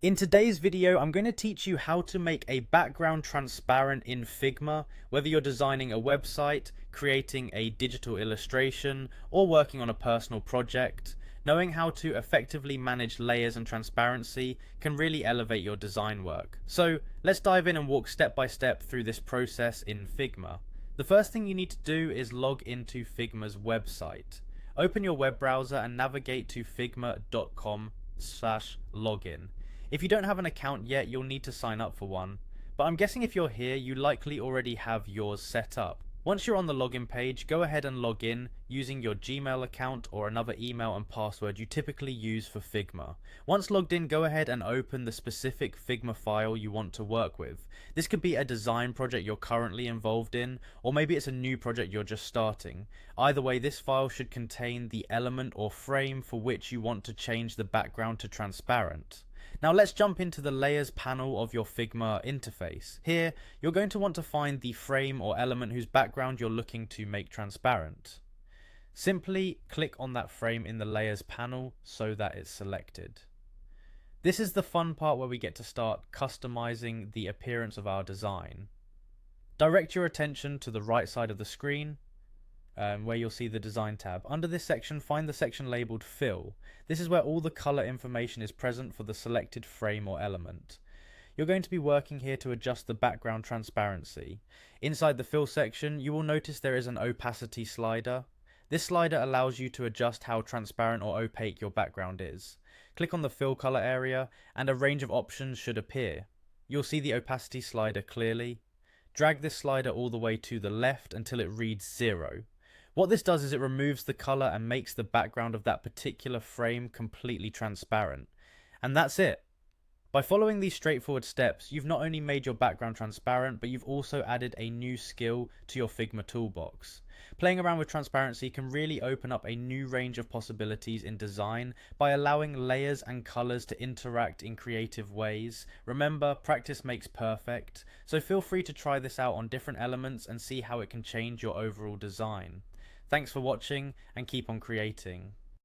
In today's video, I'm going to teach you how to make a background transparent in Figma, whether you're designing a website, creating a digital illustration, or working on a personal project. Knowing how to effectively manage layers and transparency can really elevate your design work. So let's dive in and walk step by step through this process in Figma. The first thing you need to do is log into Figma's website. Open your web browser and navigate to figma.com/login. If you don't have an account yet, you'll need to sign up for one, but I'm guessing if you're here, you likely already have yours set up. Once you're on the login page, go ahead and log in using your Gmail account or another email and password you typically use for Figma. Once logged in, go ahead and open the specific Figma file you want to work with. This could be a design project you're currently involved in, or maybe it's a new project you're just starting. Either way, this file should contain the element or frame for which you want to change the background to transparent. Now let's jump into the layers panel of your Figma interface. Here, you're going to want to find the frame or element whose background you're looking to make transparent. Simply click on that frame in the layers panel so that it's selected. This is the fun part where we get to start customizing the appearance of our design. Direct your attention to the right side of the screen, where you'll see the design tab. Under this section, find the section labeled fill. This is where all the color information is present for the selected frame or element. You're going to be working here to adjust the background transparency. Inside the fill section, you will notice there is an opacity slider. This slider allows you to adjust how transparent or opaque your background is. Click on the fill color area and a range of options should appear. You'll see the opacity slider clearly. Drag this slider all the way to the left until it reads 0. What this does is it removes the color and makes the background of that particular frame completely transparent. And that's it. By following these straightforward steps, you've not only made your background transparent, but you've also added a new skill to your Figma toolbox. Playing around with transparency can really open up a new range of possibilities in design by allowing layers and colors to interact in creative ways. Remember, practice makes perfect, so feel free to try this out on different elements and see how it can change your overall design. Thanks for watching and keep on creating.